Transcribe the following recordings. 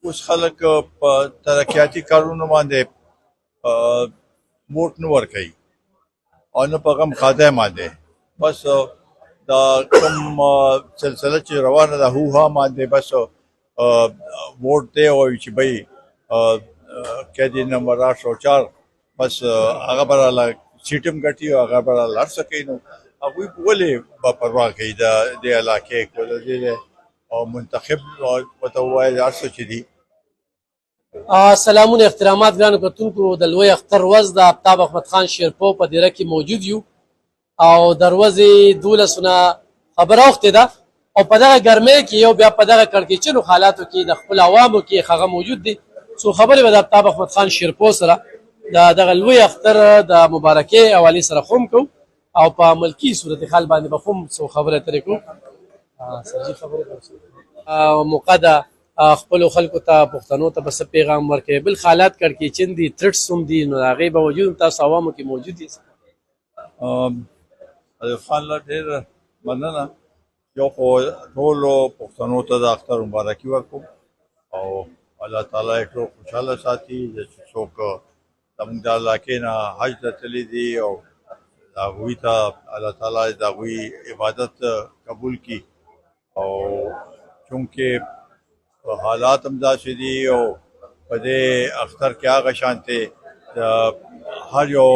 اوس خلک په ترقیاتي کارونو باندې ووټ نه ورکوي او نه په غم خاده باندې بس دا کوم سلسله چې روانه ده هوها باندې بس ووټ دی وایي چې بھئی قیدی نمبر 804 بس هغه به راله سیټ هم ګټي او هغه به راله هر څه کوي نو هغوی ولې به پروا کوي د دې علاقې د دې منتخب ورته ووایي هر څه چې دي. سلامونه احترامات ګرانو کتونکو د لوی اختر ورځ د آفتاب احمد خان شیرپو په دیره کې موجود یو او د ورځې 12 خبره وختې ده او په دغه ګرمۍ کې یو بیا په دغه کړکېچنو حالاتو کې د خپل عوامو کې هغه موجود دي څو خبرې به د آفتاب احمد خان شیرپو سره د دغه لوی اختر د مبارکۍ حوالې سره خو هم کوو او په ملکي صورتحال باندې به هم څو خبرې ترې کوو. سرجي خبرې موقع ده خپلو خلکو ته پښتنو ته به څه پیغام ورکوي بل حالات کړکېچن دي ترټس هم دي نو د هغې باوجود هم تاسو عوامو کې موجود یې. ایوب خان له ډېر مننه یو خو ټولو پښتنو ته د اختر مبارکي ورکوم او الله تعالی یې ټول خوشحاله ساتي چې څوک زموږ د علاقې نه حج ته تللي دي او هغوی ته الله تعالی د هغوی عبادت قبول کړي او چونکې حالات هم داسې دي او په دې اختر کې هغه شانتې هر یو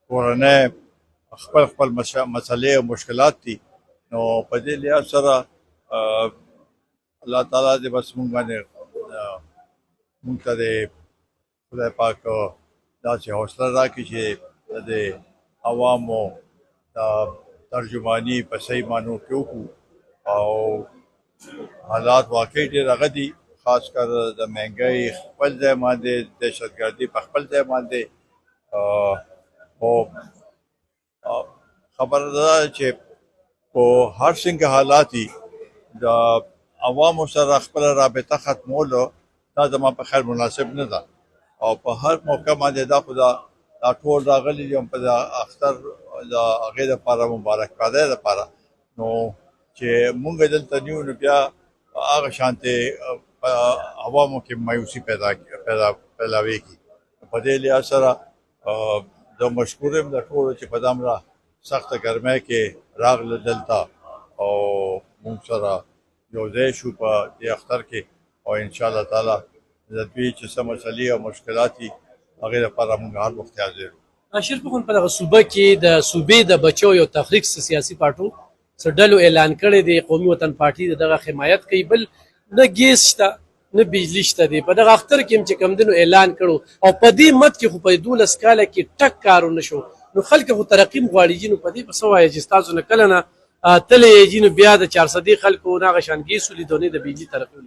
کورنۍ خپل خپل مسلې او مشکلات دي نو په دې لحاظ سره الله تعالی دې بس مونږ باندې مونږ ته د خدای پاک داسې حوصله راکړي چې د عوامو د ترجماني په صحیح معنو کې وکړو او حالات واقعي ډېر هغه دي خاص کر د مهنګۍ خپل ځای باندې دهشتګردي په خپل ځای باندې خو خبره ده چې په هر څنګه حالات دي د عوامو سره خپله رابطه ختمولو دا زما په خیر مناسب نه ده او په هر موقع باندې دا خو دا ټول راغلي دي په د اختر د هغې دپاره مبارکبادۍ دپاره نو چې مونږ دلته نیو نو بیا هغه شانتې په عوامو کې مایوسي پیلاویږي په دې لحاظ سره زه مشکور یم د ټولو چې په دومره سخته ګرمۍ کې راغله دلته او مونږ سره یو ځای شو په دې اختر کې او انشاءالله تعالی د دوی چې څه مسلې او مشکلات دي هغې لپاره مونږ هر وخت حاضر یو. شیرپو په دغه صوبه کې د صوبې د بچو یو تحریک سیاسي پارټو څه ډلو اعلان کړی دی قومي وطن پارټي دغه حمایت کوي بل نه ګیس شته نه بجلی شته دی په دغه اختر کې هم چې کمدنو اعلان کړو او په دې مت کې خو په 12 کاله کې ټک کارونه شو نو خلک خو ترقي غواړي نو په دې په څه وایي چې تاسو نه کله نه تلې نو بیا د 400 خلکو نه غشان ګیسو لیدونې د بجلی ترقي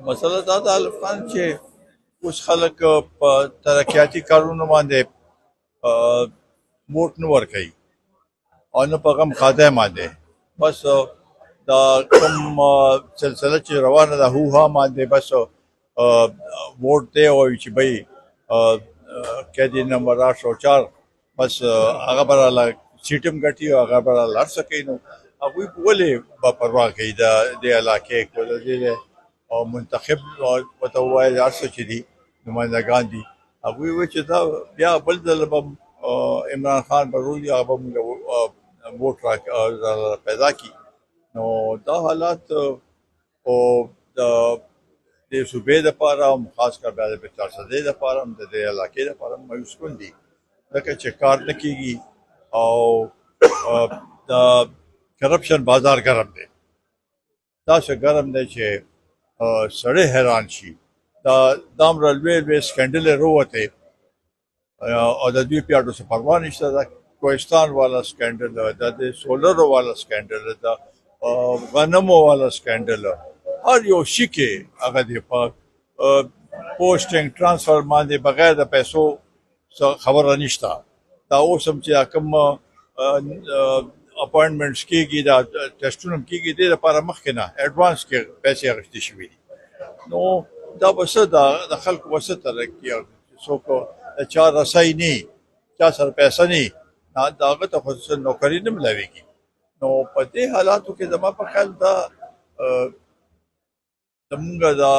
مسله دا ده الفان چې اوس خلک په ترقیاتي کارونو باندې ووټ نه ورکوي او نه په غم خاده باندې بس دا کوم سلسله چې روانه ده هوها باندې بس ووټ دی وایي چې بھئی قیدی نمبر 804 بس هغه به راله سیټ هم ګټي او هغه به راله هر څه کوي نو هغوی ولې به پروا کوي د دې علاقې د دې منتخب ورته ووایي هر څه چې دي نمایندګان دي هغوی وایي چې دا بیا بل ځل به عمران خان به روزي هغه به موږ ووټ پیدا کړي نو دا حالات خو د دې صوبې دپاره هم خاص کر بیا د 400 دپاره هم د دې علاقې دپاره هم مایوس کن دي ځکه چې کار نه کېږي او د کرپشن بازار ګرم دی داسې ګرم دی چې سړی حیران شي دا دومره لوی سکینډل یې راووتی او د دوی پیاډو څه پروا نشته د کوهستان والا سکینډل د سولرو والا سکینډل د غنمو والا سکینډل هر یو شي کې هغه دی په پوسټینګ ټرانسفر باندې بغیر د پیسو خبره نشته دا اوس هم چې کوم اپاینټمنټس کېږي دا ټیسټونه هم کېږي دې لپاره مخکې نه ایډوانس کې پیسې اخیستې شوي دي نو دا به څه د خلکو به څه ترقي څوک د چا رسۍ نه چا سره پیسه نه د هغه ته خو نوکري نه ملاویږي نو په دې حالاتو کې زما په خیال دا زمونږ دا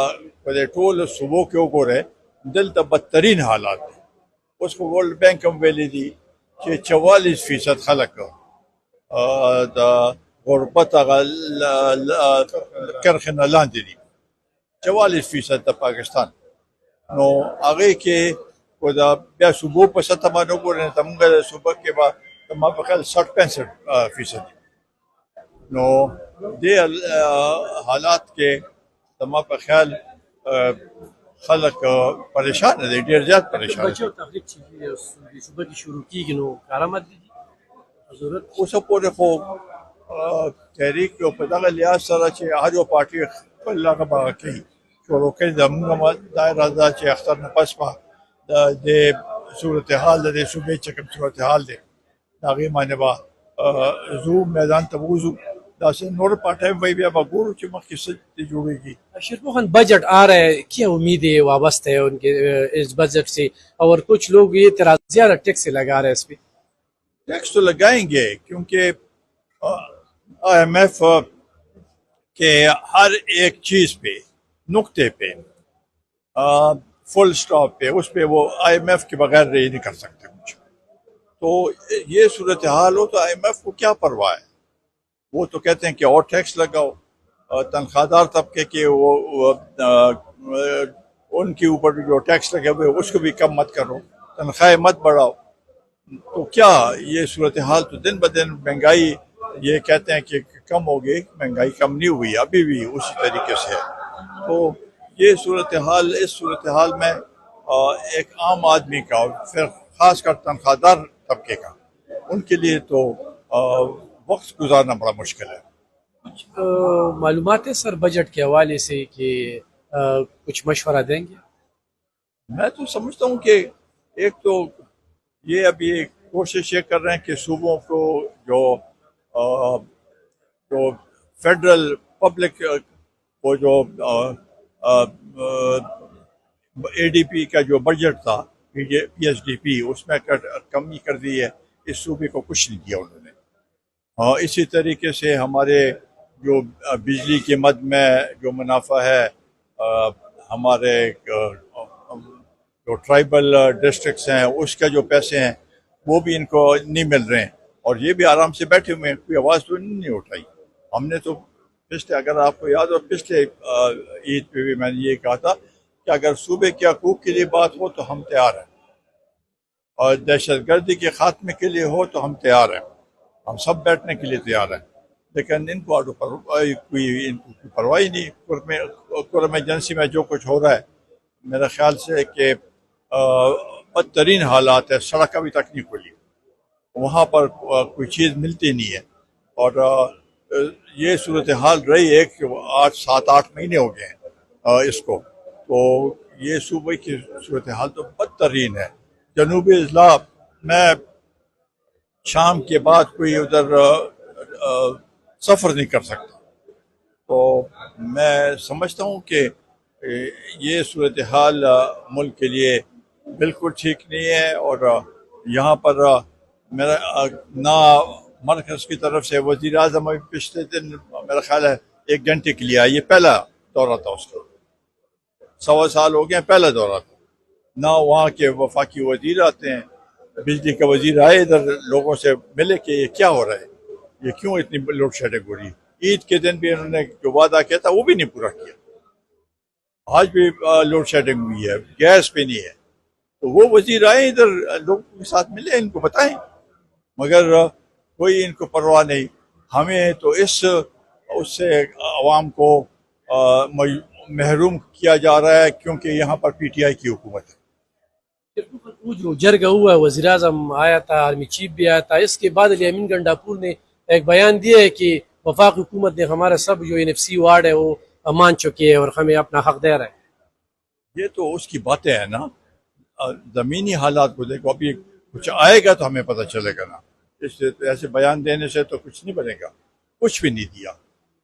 په دې ټولو صوبو کې وګورئ دلته بدترین حالات دي. اوس خو ورلډ بینک هم ویلي دي چې 44% خلک د غربت هغه کرښې نه لاندې دي. 44% د پاکستان. نو هغې کې خو دا بیا صوبو په سطح باندې وګورئ زمونږ د صوبه کې به ما په خیال 60-65% دي. نو دې حالات کې زما په خیال خلک پریشان دي، ډېر زیات پریشان دي. بچو تحریک چې صوبه کې شروع کیږي نو کارآمد دي ضرورت اوسه پورې خو تحریک یو په دغه لحاظ سره چې هر یو پارټي خپل هغه به کوي شروع کوي. زمونږ دا اراده چې اختر نه پس به د دې صورتحال د دې صوبې چې کوم صورتحال دی د هغې باندې به ځو میدان ته ووځو. داسې نور پارټیاں وہی بھی اب گورو چې مخکې څه جوړېږي. شیرپور خان بجٹ آ رہا ہے، کیا امیدیں وابستہ ہے ان کے اس بجٹ سے؟ اور کچھ لوگ یہ اعتراض زیادہ ٹیکس لگا رہے ہیں اس پہ. ٹیکس تو لگائیں گے کیونکہ آئی ایم ایف کے ہر ایک چیز پہ نقطے پہ فل سٹاپ پہ اس پہ وہ آئی ایم ایف کے بغیر یہ نہیں کر سکتے کچھ. تو یہ صورتحال ہو تو آئی ایم ایف کو کیا پرواہ ہے؟ وہ تو کہتے ہیں کہ اور ٹیکس لگاؤ، تنخواہ دار طبقے کے وہ ان کے اوپر جو ٹیکس لگے ہوئے اس کو بھی کم مت کرو، تنخواہیں مت بڑھاؤ. تو کیا یہ صورتحال تو دن بدن مہنگائی یہ کہتے ہیں کہ کم ہوگی، مہنگائی کم نہیں ہوئی، ابھی بھی اسی طریقے سے ہے. تو یہ صورتحال اس صورتحال میں ایک عام آدمی کا اور پھر خاص کر تنخواہ دار طبقے کا ان کے لیے تو وقت گزارنا بڑا مشکل ہے. کچھ معلومات ہے سر بجٹ کے حوالے سے کہ کچھ مشورہ دیں گے؟ میں تو سمجھتا ہوں کہ ایک تو یہ ابھی کوشش یہ کر رہے ہیں کہ صوبوں کو جو فیڈرل پبلک کو جو اے ڈی پی کا جو بجٹ تھا پی ایس ڈی پی اس میں کمی کر دی ہے، اس صوبے کو کچھ نہیں دیا انہوں نے. اسی طریقے سے ہمارے جو بجلی کی مد میں جو منافع ہے ہمارے جو ٹرائبل ڈسٹرکٹس ہیں اس کا جو پیسے ہیں وہ بھی ان کو نہیں مل رہے ہیں اور یہ بھی آرام سے بیٹھے ہوئے ہیں، کوئی آواز تو نہیں اٹھائی. ہم نے تو پچھلے اگر آپ کو یاد ہو پچھلے عید پہ بھی میں نے یہ کہا تھا کہ اگر صوبے کے حقوق کے لیے بات ہو تو ہم تیار ہیں اور دہشت گردی کے خاتمے کے لیے ہو تو ہم تیار ہیں، ہم سب بیٹھنے کے لیے تیار ہیں. لیکن ان کو کوئی پرواہ نہیں. قرم ایجنسی میں جو کچھ ہو رہا ہے میرے خیال سے کہ بدترین حالات ہے، سڑک ابھی تک نہیں کھلی، وہاں پر کوئی چیز ملتی نہیں ہے. اور یہ صورتحال رہی ہے کہ 7-8 مہینے ہو گئے ہیں اس کو. تو یہ صوبے کی صورتحال تو بدترین ہے. جنوبی اضلاع میں شام کے بعد کوئی ادھر سفر نہیں کر سکتا. تو میں سمجھتا ہوں کہ یہ صورتحال ملک کے لیے بالکل ٹھیک نہیں ہے. اور یہاں پر میرا نہ مرکز کی طرف سے وزیر اعظم ابھی پچھلے دن میرا خیال ہے 1 گھنٹے کے لیے آئی، یہ پہلا دورہ تھا اس کا، 1.25 سال ہو گئے، پہلا دورہ تھا. نہ وہاں کے وفاقی وزیر آتے ہیں، بجلی کا وزیر آئے ادھر لوگوں سے ملے کہ یہ کیا ہو رہا ہے، یہ کیوں اتنی لوڈ شیڈنگ ہو رہی ہے. عید کے دن بھی انہوں نے جو وعدہ کیا تھا وہ بھی نہیں پورا کیا. آج بھی لوڈ شیڈنگ ہوئی ہے، گیس پہ نہیں ہے. تو وہ وزیر آئے ادھر لوگوں کے ساتھ ملے، ان کو بتائیں، مگر کوئی ان کو پرواہ نہیں. ہمیں تو اس سے عوام کو محروم کیا جا رہا ہے کیونکہ یہاں پر پی ٹی آئی کی حکومت ہے. وہ جو جرگہ ہوا ہے وزیر اعظم آیا تھا، آرمی چیف بھی آیا تھا، اس کے بعد الیامین گنڈاپور نے ایک بیان دیا ہے کہ وفاقی حکومت نے ہمارا سب جو NFC وارڈ ہے وہ مان چکے ہیں اور ہمیں اپنا حق دے رہا ہے. یہ تو اس کی باتیں ہیں نا، زمینی حالات کو دیکھو. ابھی کچھ آئے گا تو ہمیں پتہ چلے گا نا. اس سے ایسے بیان دینے سے تو کچھ نہیں بنے گا. کچھ بھی نہیں دیا،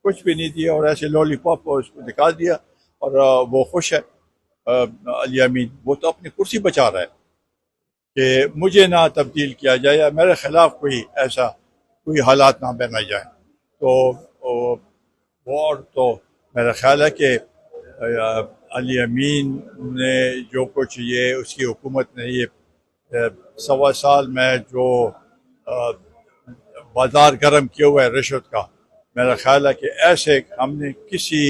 کچھ بھی نہیں دیا، اور ایسے لولی پاپ اس کو دکھا دیا اور وہ خوش ہے. الیامین وہ تو اپنی کرسی بچا رہا ہے کہ مجھے نہ تبدیل کیا جائے یا میرے خلاف کوئی حالات نہ بنائے جائیں. تو وہ اور تو میرا خیال ہے کہ علی امین نے جو کچھ یہ اس کی حکومت نے یہ 1.25 سال میں جو بازار گرم کیا ہوا ہے رشوت کا، میرا خیال ہے کہ ایسے ہم نے کسی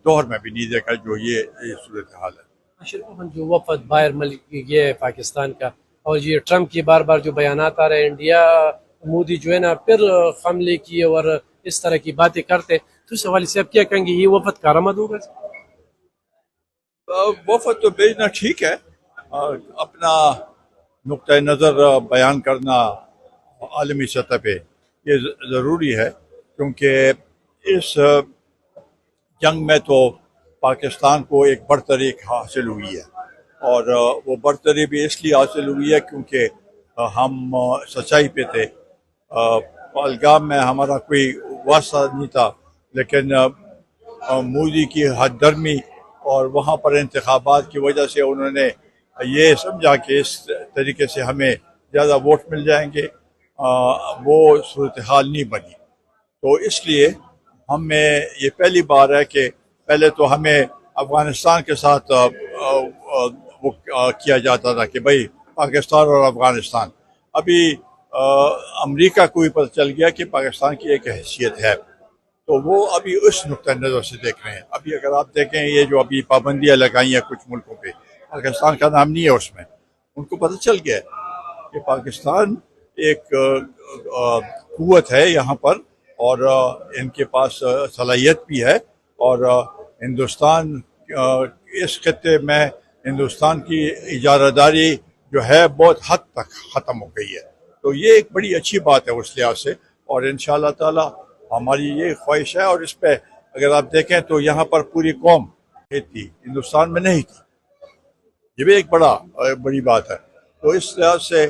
دور میں بھی نہیں دیکھا جو یہ صورتحال ہے۔ اشرف خان، جو وفد باہر ملک یہ ہے پاکستان کا، اور یہ ٹرمپ کی بار بار جو بیانات آ رہے ہیں، انڈیا مودی جو ہے نا پھر حملے کی اور اس طرح کی باتیں کرتے، تو اس حوالے سے آپ کیا کہیں گے؟ یہ وفد کارآمد ہوگا؟ وفد تو بھیجنا ٹھیک ہے، اپنا نقطۂ نظر بیان کرنا عالمی سطح پہ یہ ضروری ہے، کیونکہ اس جنگ میں تو پاکستان کو ایک برتری حاصل ہوئی ہے، اور وہ برتری بھی اس لیے حاصل ہوئی ہے کیونکہ ہم سچائی پہ تھے۔ پہلگام میں ہمارا کوئی واسطہ نہیں تھا، لیکن مودی کی حد درمی اور وہاں پر انتخابات کی وجہ سے انہوں نے یہ سمجھا کہ اس طریقے سے ہمیں زیادہ ووٹ مل جائیں گے، وہ صورتحال نہیں بنی۔ تو اس لیے ہمیں یہ پہلی بار ہے کہ پہلے تو ہمیں افغانستان کے ساتھ وہ کیا جاتا تھا کہ بھئی پاکستان اور افغانستان، ابھی امریکہ کو بھی پتہ چل گیا کہ پاکستان کی ایک حیثیت ہے، تو وہ ابھی اس نقطۂ نظر سے دیکھ رہے ہیں۔ ابھی اگر آپ دیکھیں یہ جو ابھی پابندیاں لگائی ہیں کچھ ملکوں پہ، پاکستان کا نام نہیں ہے اس میں، ان کو پتہ چل گیا ہے کہ پاکستان ایک قوت ہے یہاں پر، اور ان کے پاس صلاحیت بھی ہے، اور ہندوستان اس خطے میں ہندوستان کی اجارہ داری جو ہے بہت حد تک ختم ہو گئی ہے، تو یہ ایک بڑی اچھی بات ہے اس لحاظ سے، اور انشاءاللہ تعالی ہماری یہ خواہش ہے، اور اس پہ اگر آپ دیکھیں تو یہاں پر پوری قوم تھی، ہندوستان میں نہیں تھی، یہ بھی ایک بڑی بات ہے۔ تو اس لحاظ سے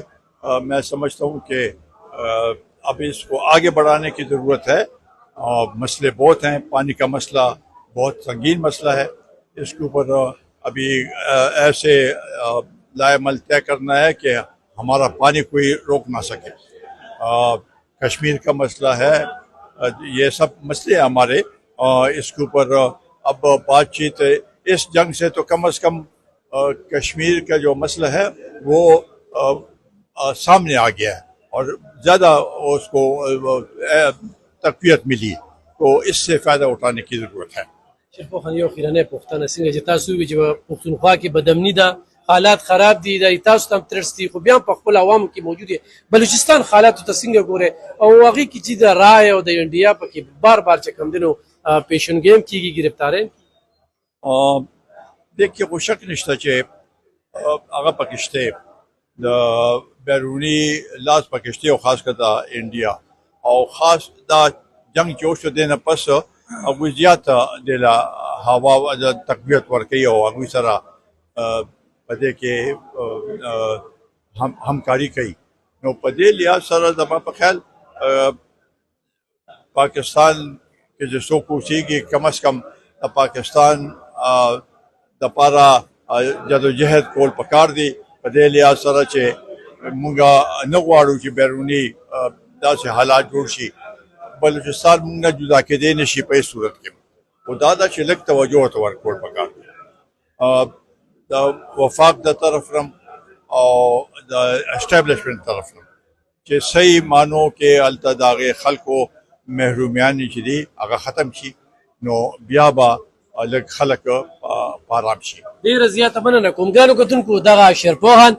میں سمجھتا ہوں کہ اب اس کو آگے بڑھانے کی ضرورت ہے، مسئلے بہت ہیں، پانی کا مسئلہ بہت سنگین مسئلہ ہے، اس کے اوپر ابھی ایسے لائے عمل طے کرنا ہے کہ ہمارا پانی کوئی روک نہ سکے۔ کشمیر کا مسئلہ ہے، یہ سب مسئلے ہیں ہمارے، اس کے اوپر اب بات چیت اس جنگ سے تو کم از کم کشمیر کا جو مسئلہ ہے وہ سامنے آ گیا ہے، اور زیادہ اس کو تقویت ملی، تو اس سے فائدہ اٹھانے کی ضرورت ہے۔ شرف خان، یو خیرانه پښتنه څنګه چې تاسو وی چې پښتونخوا کې بدامني ده، حالات خراب دي، دا تاسو تم ترستی، خو بیا په خپل عوامو کې موجود دي. بلوچستان حالات ته څنګه ګوره، او هغه کې چې د رای او د انډیا په کې بار چې کم دنو پیشنګیم کیږي گرفتارین؟ دیکھیے وہ شک نشته چې هغه پکشته د بیرونی لاس پکشته، او خاص کر دا انډیا، او خاص دا جنگ چې وشو دی نه پس هغوی زیات دله هوا د تقویت ورکوي، او هغوی سره په دې کې همکاري کوي، نو په دې لحاظ سره زما په خیال پاکستان کې چې څوک اوسېږي کم از کم د پاکستان د پاره جدوجہد کول پکار دی، په دې لحاظ سره چې مونږ نه غواړو چې بیرونی داسې حالات جوړ شي، بلوچستان مونږ نه جدا کېدی نشي په هیڅ صورت کې، خو دا ده چې لږ توجه ورته ورکول پکار دی، د وفاق د طرف نم او د اسټابلیشمنټ طرف نم، چې صحیح مانو کې هلته د هغې خلکو محرومیانې چې دي هغه ختم شي، نو بیا به لږ خلک په آرام شي۔ ډیره زیاته مننه کوم ګانو کتونکو، دغه شیرپوهان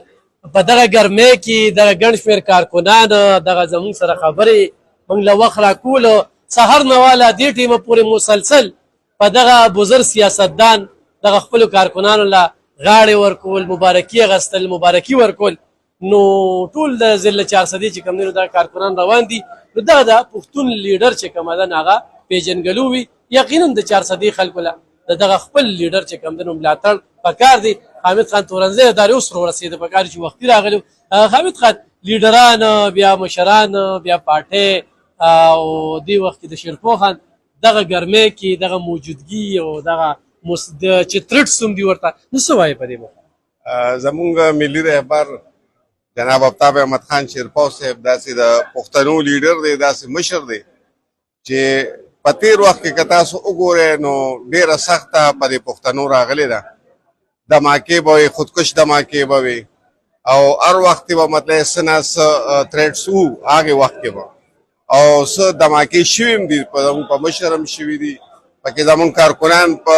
په دغه ګرمۍ کې دغه ګڼ شمېر کارکنان دغه زموږ سره خبرې موږ له وخت راکولو، سهار نه واله دې ټیمه پورې مسلسل په دغه بزرګ سیاستدان دغه خپلو کارکنانو له غاړې ورکول، مبارکي اخیستل، مبارکي ورکول، نو ټول د ضلع 400 چې کوم دي نو دغه کارکنان روان دي، نو دغه د پښتون لیډر چې کومه ده نو هغه پیژنګلو وي، یقینا د 400 خلکو له دغه خپل لیډر چې کوم دی نو ملاتړ پکار دی۔ حامد خان تورنزی دا اوس ورسېده، پکار چې وختي راغلی. حامد خان، لیډران بیا مشران بیا پارټۍ او دې وخت کې د شیرپو خان دغه ګرمۍ کې دغه موجودګي او دغه چې ترټ سوم دی ورته، نو څه وایي په دې باندې؟ زمونږ ملي رهبر جناب آفتاب احمد خان شیرپو صاحب داسې د پښتنو لیډر دی، داسې مشر دی چې په تېر وخت کې که تاسو وګورئ نو ډېره سخته په دې پښتنو راغلې ده. دماکې به وي، خودکش دماکې به وي او هر وخت به مطلب څه نه څه تھریټس وو هغې وخت کې به او څه دماکې شوي هم دي، زموږ په مشر هم شوي دي، پکې زموږ کارکنان په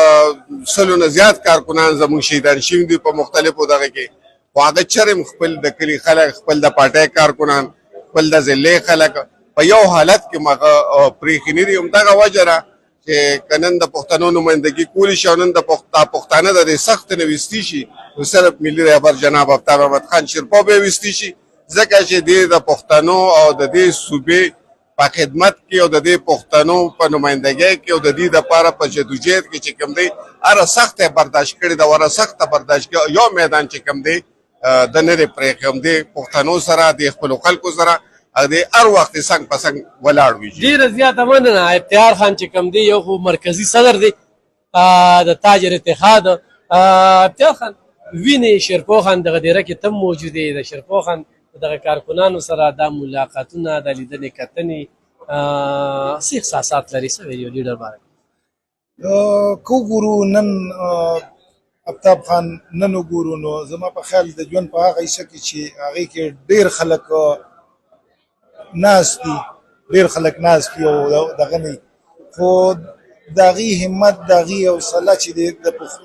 سلو نه زیات کارکنان زموږ شهیدان شوي دي په مختلفو دغه کې. خو هغه چرم خپل د کلي خلک، خپل د پارټۍ کارکنان، خپل د ضلعې خلک په یو حالت کې مغه پرېښي نه دي. همدغه وجه ده چې که نن د پښتنو نمایندګي کولی شي او نن د پښتانه د دې سخت نه ویستي شي نو صرف ملي رهبر جناب آفتاب احمد خان شیرپو به ویستي شي، ځکه چې دې د پښتنو او د دې صوبې په خدمت کې او د دې پښتنو په نمایندګۍ کې او د دې دپاره په جدوجہد کې چې کوم دی هره سخته برداشت کړې ده او هره سخته برداشت کړې. یو میدان چې کوم دی د نه دی پرېښی، همدې پښتنو سره د خپلو خلکو سره د هر وخت څنګ په څنګ ولاړ وي. ډېره زیاته مننه. افتخار خان چې کوم دی یو خو مرکزي صدر دی د تاجر اتحاد. افتخار خان وینې شیرپو خان دغه دیره کې تم موجود دی، د شیرپو خان دغه کارکنانو سره دا ملاقاتونه د لیدنې کتنې څه احساسات لري؟ څه ویل یو لیډر باره که وګورو نن آفتاب خان نن وګورو نو زما په خیال د ژوند په هغه حصه کې چې هغې کې ډېر خلک ناست دي، ډېر خلک ناست دي او دغه نه خو د هغې همت، د هغې حوصله چې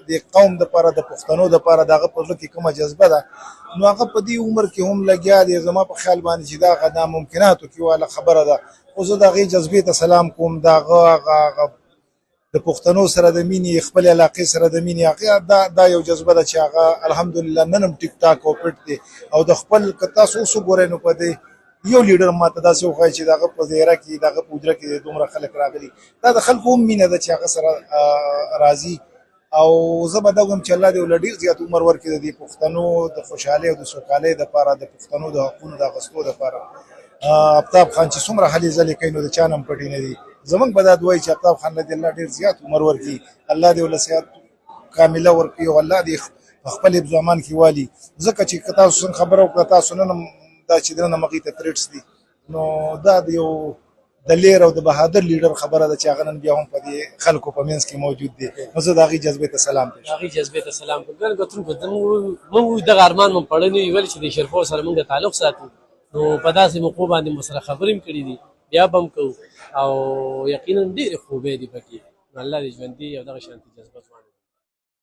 د قوم دپاره، د پښتنو دپاره د هغه په زړه کې کومه جذبه ده نو هغه په دې عمر کې هم لګیا دی. زما په خیال باندې چې دا هغه ناممکناتو کې واله خبره ده. خو زه د هغې جذبې ته سلام کوم، د هغه د پښتنو سره د مینې، خپل علاقې سره د مینې هغه دا یو جذبه ده چې هغه الحمدلله نن هم ټیک ټاک او پټ دی. او د خپل که تاسو اوس وګورئ نو په دې یو لیډر ماته داسې وښایي چې د هغه په دیره کې، د هغه په حجره کې دومره خلک راغلي. دا د خلکو هم مینه ده چې هغه سره راځي. او زه به دا ووایم چې الله دې ورله ډېر زیات عمر ورکړي د دې پښتنو د خوشحالۍ او د سوکالۍ دپاره، د پښتنو د حقونو د اخیستو دپاره. آفتاب خان چې څومره هلې ځلې کوي نو د چا نه هم پټې نه دي. زموږ به دا دعا وي چې آفتاب خان له دې الله ډېر زیات عمر ورکړي، الله دې ورله صحت کامله ورکړي او الله دې په خپل حفظ امان کې والي. ځکه چې که تاسو څنګه خبره وکړه، تاسو نن هم دا چې دننه مغې ته تریټس دي نو دا د یو د لیر او د بهادر لیډر خبره ده چې هغه نن بیا هم په دې خلکو په منځ کې موجود دی. نو زه د هغې جذبې ته سلام کوم. هغې جذبې ته سلام کوم. ګرانو کتونکو موږ دغه ارمان مو پړلی ویل چې د شیرپو سره موږ تعلق ساتو نو په داسې موقعو باندې مو سره خبرې هم کړي دي، بیا به هم کوو او یقینا ډېرې خوبۍ دي پکې. نو الله دې ژوندي او دغه شانتې جذبه ځوانه